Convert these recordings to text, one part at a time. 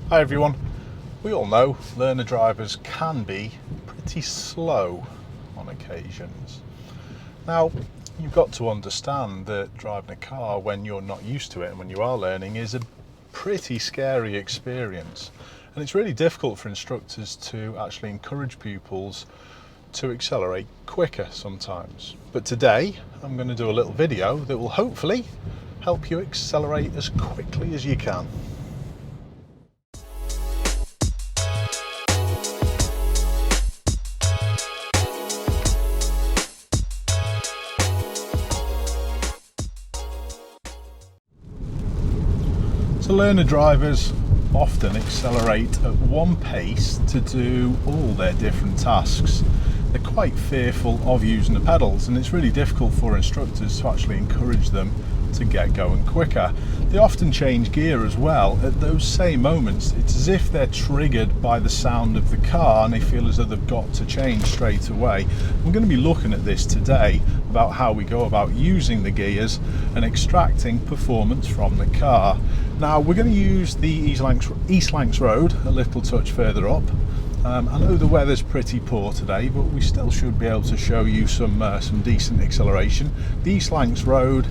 Hi everyone. We all know learner drivers can be pretty slow on occasions. Now, you've got to understand that driving a car when you're not used to it and when you are learning is a pretty scary experience. And it's really difficult for instructors to actually encourage pupils to accelerate quicker sometimes. But today I'm going to do a little video that will hopefully help you accelerate as quickly as you can. So learner drivers often accelerate at one pace to do all their different tasks. They're quite fearful of using the pedals, and it's really difficult for instructors to actually encourage them to get going quicker. They often change gear as well at those same moments. It's as if they're triggered by the sound of the car and they feel as though they've got to change straight away. We're going to be looking at this today about how we go about using the gears and extracting performance from the car. Now we're going to use the East Lancs Road a little touch further up. I know the weather's pretty poor today, but we still should be able to show you some decent acceleration. The East Lancs Road,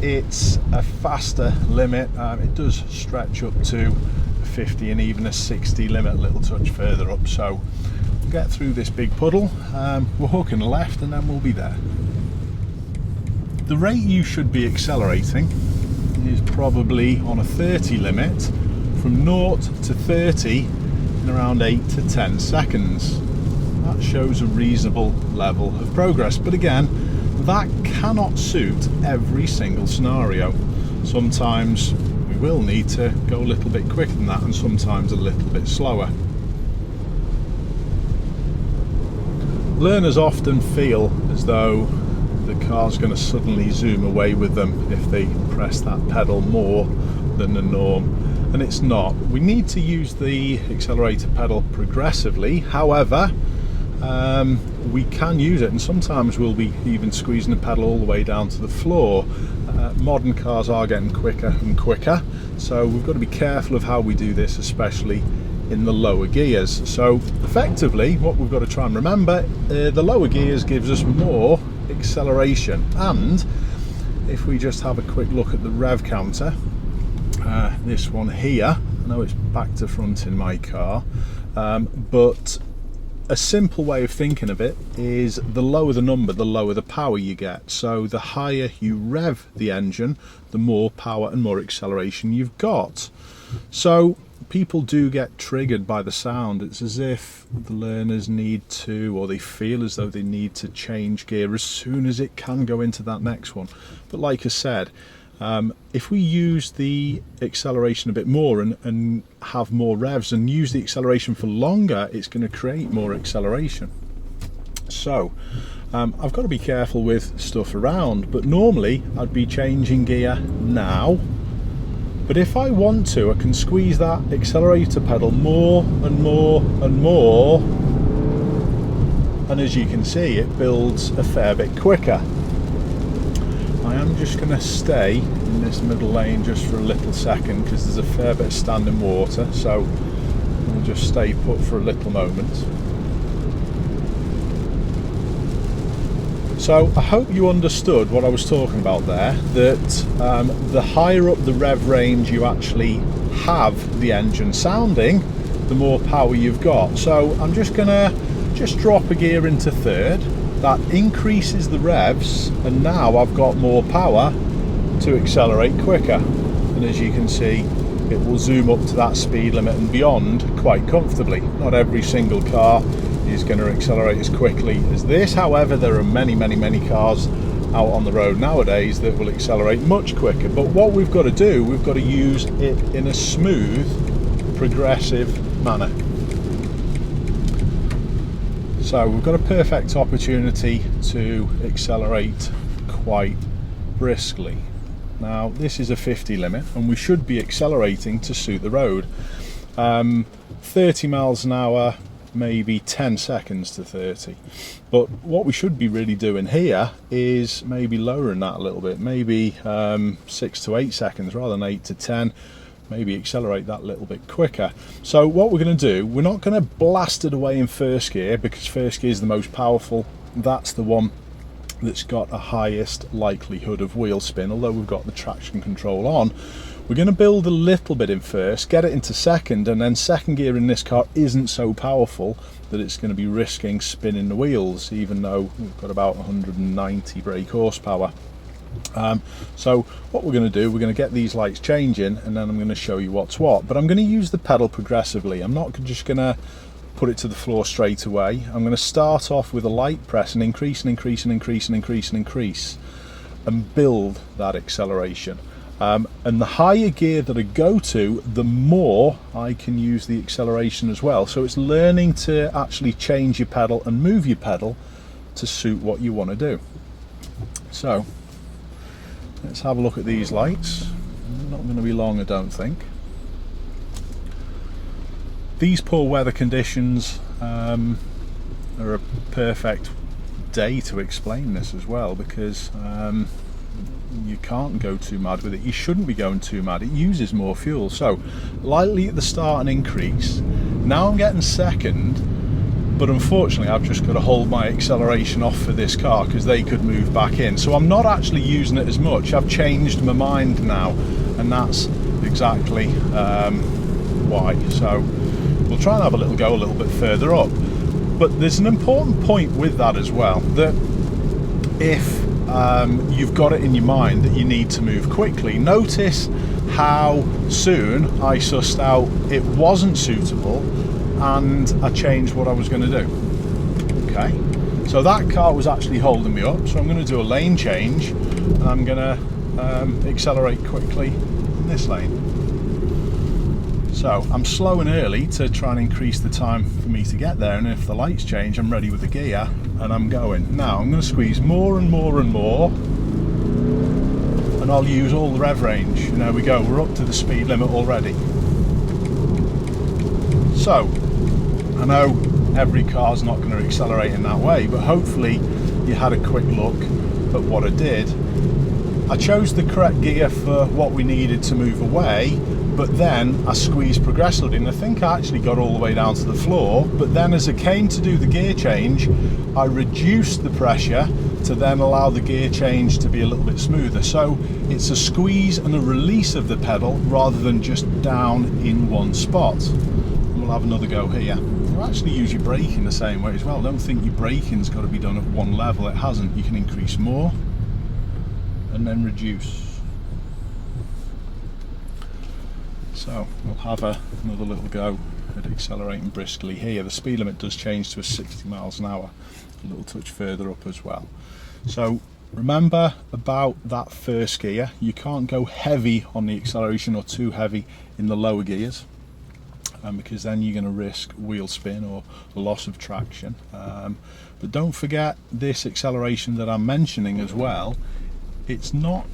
it's a faster limit. It does stretch up to 50 and even a 60 limit a little touch further up. So we'll get through this big puddle, we'll hook in the left and then we'll be there. The rate you should be accelerating is probably on a 30 limit from 0 to 30 in around 8 to 10 seconds. That shows a reasonable level of progress, but again, that cannot suit every single scenario. Sometimes we will need to go a little bit quicker than that and sometimes a little bit slower. Learners often feel as though the car's going to suddenly zoom away with them if they press that pedal more than the norm, and it's not. We need to use the accelerator pedal progressively. However, we can use it, and sometimes we'll be even squeezing the pedal all the way down to the floor. Modern cars are getting quicker and quicker, so we've got to be careful of how we do this, especially in the lower gears. So effectively what we've got to try and remember, the lower gears gives us more acceleration, and if we just have a quick look at the rev counter, this one here, I know it's back to front in my car, but a simple way of thinking of it is the lower the number, the lower the power you get. So the higher you rev the engine, the more power and more acceleration you've got. So people do get triggered by the sound. It's as if the learners need to, or they feel as though they need to change gear as soon as it can go into that next one. But like I said, if we use the acceleration a bit more and have more revs and use the acceleration for longer, it's going to create more acceleration. So I've got to be careful with stuff around, but normally I'd be changing gear now. But if I want to, I can squeeze that accelerator pedal more and more and more, and as you can see, it builds a fair bit quicker. I am just going to stay in this middle lane just for a little second because there's a fair bit of standing water, so I'll just stay put for a little moment. So I hope you understood what I was talking about there, that the higher up the rev range you actually have the engine sounding, the more power you've got. So I'm just going to drop a gear into third. That increases the revs, and now I've got more power to accelerate quicker. And as you can see, it will zoom up to that speed limit and beyond quite comfortably. Not every single car is going to accelerate as quickly as this. However, there are many cars out on the road nowadays that will accelerate much quicker. But what we've got to do, we've got to use it in a smooth, progressive manner. So we've got a perfect opportunity to accelerate quite briskly. Now this is a 50 limit and we should be accelerating to suit the road. 30 miles an hour, maybe 10 seconds to 30. But what we should be really doing here is maybe lowering that a little bit, maybe 6 to 8 seconds rather than 8 to 10. maybe accelerate that little bit quicker. So what we're going to do, we're not going to blast it away in first gear, because first gear is the most powerful. That's the one that's got a highest likelihood of wheel spin, although we've got the traction control on. We're going to build a little bit in first, get it into second, and then second gear in this car isn't so powerful that it's going to be risking spinning the wheels, even though we've got about 190 brake horsepower. So what we're going to do, we're going to get these lights changing, and then I'm going to show you what's what. But I'm going to use the pedal progressively. I'm not just going to put it to the floor straight away. I'm going to start off with a light press and increase and increase and increase and increase and increase, and build that acceleration. And the higher gear that I go to, the more I can use the acceleration as well. So it's learning to actually change your pedal and move your pedal to suit what you want to do. So let's have a look at these lights. Not going to be long, I don't think. These poor weather conditions are a perfect day to explain this as well, because you can't go too mad with it. You shouldn't be going too mad. It uses more fuel. So lightly at the start and increase. Now I'm getting second, but unfortunately I've just got to hold my acceleration off for this car because they could move back in. So I'm not actually using it as much. I've changed my mind now, and that's exactly why. So we'll try and have a little go a little bit further up. But there's an important point with that as well, that if you've got it in your mind that you need to move quickly, notice how soon I sussed out it wasn't suitable and I changed what I was going to do. Okay, so that car was actually holding me up, so I'm going to do a lane change, and I'm going to accelerate quickly in this lane. So I'm slow and early to try and increase the time for me to get there, and if the lights change, I'm ready with the gear and I'm going. Now I'm going to squeeze more and more and more, and I'll use all the rev range. And there we go, we're up to the speed limit already. So I know every car's not going to accelerate in that way, but hopefully you had a quick look at what I did. I chose the correct gear for what we needed to move away, but then I squeezed progressively, and I think I actually got all the way down to the floor. But then as I came to do the gear change, I reduced the pressure to then allow the gear change to be a little bit smoother. So it's a squeeze and a release of the pedal rather than just down in one spot. And we'll have another go here. You actually use your braking the same way as well. Don't think your braking's got to be done at one level. It hasn't. You can increase more and then reduce. So we'll have another little go at accelerating briskly here. The speed limit does change to a 60 miles an hour, a little touch further up as well. So remember about that first gear, you can't go heavy on the acceleration or too heavy in the lower gears, because then you're going to risk wheel spin or loss of traction. But don't forget this acceleration that I'm mentioning as well, it's not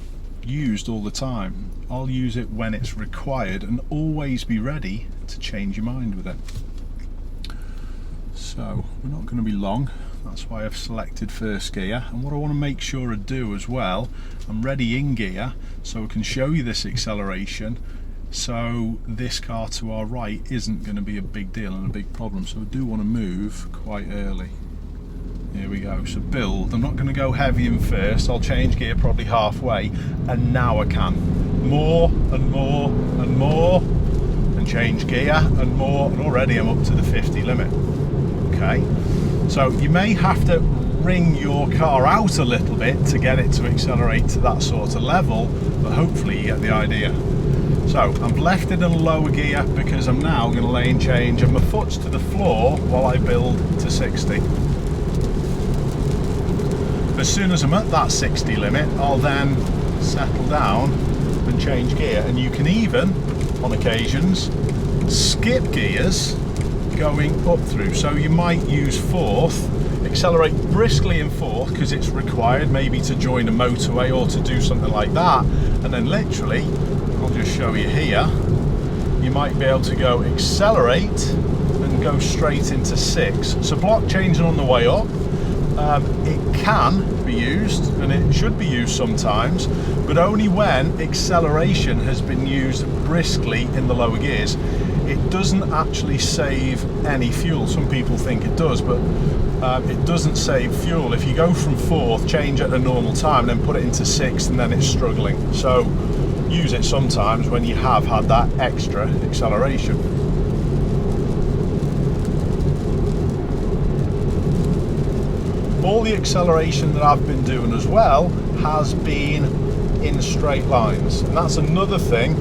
used all the time. I'll use it when it's required, and always be ready to change your mind with it. So we're not going to be long, that's why I've selected first gear. And what I want to make sure I do as well, I'm ready in gear so I can show you this acceleration, so this car to our right isn't going to be a big deal and a big problem. So I do want to move quite early. Here we go, so build. I'm not going to go heavy in first, I'll change gear probably halfway, and now I can. More and more and more, and change gear and more, and already I'm up to the 50 limit. Okay, so you may have to wring your car out a little bit to get it to accelerate to that sort of level, but hopefully you get the idea. So I've left it in a lower gear because I'm now going to lane change, and my foot's to the floor while I build to 60. As soon as I'm at that 60 limit, I'll then settle down and change gear. And you can even, on occasions, skip gears going up through. So you might use fourth, accelerate briskly in fourth because it's required, maybe to join a motorway or to do something like that. And then literally, I'll just show you here, you might be able to go accelerate and go straight into 6. So block changing on the way up, It can be used, and it should be used sometimes, but only when acceleration has been used briskly in the lower gears. It doesn't actually save any fuel. Some people think it does, but it doesn't save fuel. If you go from 4th, change at a normal time, then put it into 6th, and then it's struggling. So use it sometimes when you have had that extra acceleration. All the acceleration that I've been doing as well has been in straight lines, and that's another thing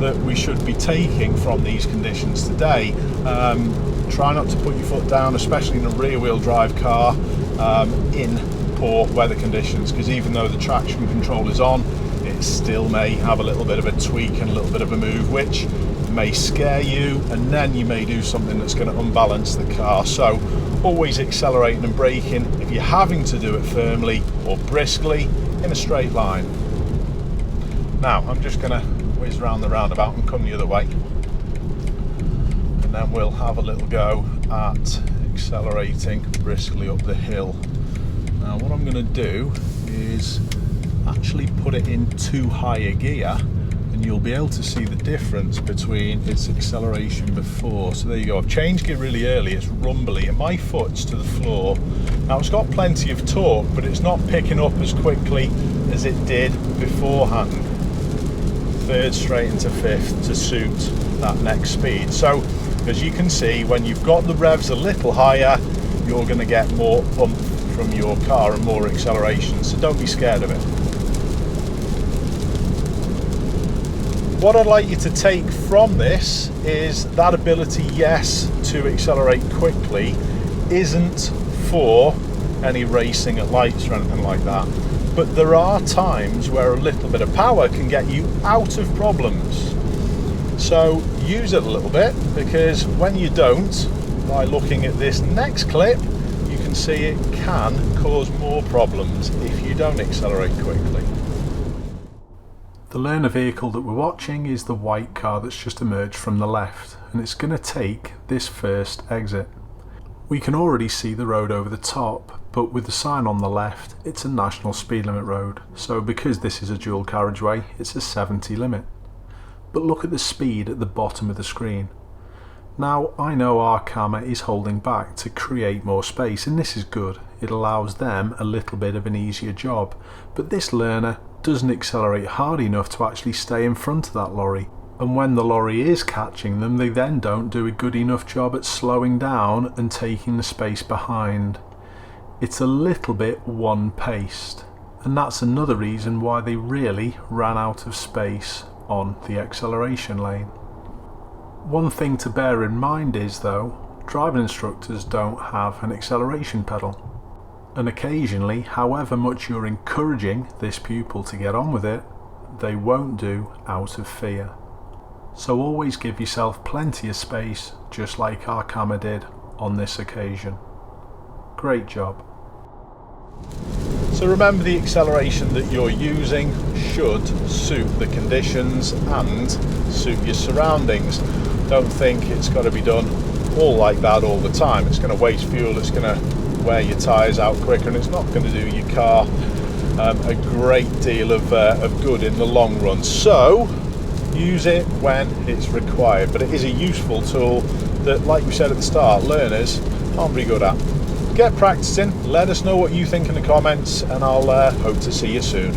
that we should be taking from these conditions today. Try not to put your foot down, especially in a rear wheel drive car in poor weather conditions, because even though the traction control is on, it still may have a little bit of a tweak and a little bit of a move, which may scare you, and then you may do something that's going to unbalance the car. So always accelerating and braking, if you're having to do it firmly or briskly, in a straight line. Now I'm just going to whiz around the roundabout and come the other way, and then we'll have a little go at accelerating briskly up the hill. Now what I'm going to do is actually put it in too high a gear, and you'll be able to see the difference between its acceleration before. So there you go, I've changed gear really early, it's rumbly and my foot's to the floor. Now it's got plenty of torque, but it's not picking up as quickly as it did beforehand. 3rd straight into 5th to suit that next speed. So as you can see, when you've got the revs a little higher, you're going to get more oomph from your car and more acceleration, so don't be scared of it. What I'd like you to take from this is that ability, yes, to accelerate quickly isn't for any racing at lights or anything like that. But there are times where a little bit of power can get you out of problems. So use it a little bit, because when you don't, by looking at this next clip, you can see it can cause more problems if you don't accelerate quickly. The learner vehicle that we're watching is the white car that's just emerged from the left, and it's going to take this first exit. We can already see the road over the top, but with the sign on the left, it's a national speed limit road, so because this is a dual carriageway, it's a 70 limit. But look at the speed at the bottom of the screen. Now I know our camera is holding back to create more space, and this is good. It allows them a little bit of an easier job, but this learner doesn't accelerate hard enough to actually stay in front of that lorry, and when the lorry is catching them, they then don't do a good enough job at slowing down and taking the space behind. It's a little bit one-paced, and that's another reason why they really ran out of space on the acceleration lane. One thing to bear in mind is, though, driving instructors don't have an acceleration pedal. And occasionally, however much you're encouraging this pupil to get on with it, they won't do out of fear. So always give yourself plenty of space, just like our camera did on this occasion. Great job. So remember, the acceleration that you're using should suit the conditions and suit your surroundings. Don't think it's got to be done all like that all the time. It's going to waste fuel, it's going to wear your tyres out quicker, and it's not going to do your car a great deal of good in the long run. So use it when it's required, but it is a useful tool that, like we said at the start, learners aren't very good at. Get practicing, let us know what you think in the comments, and I'll hope to see you soon.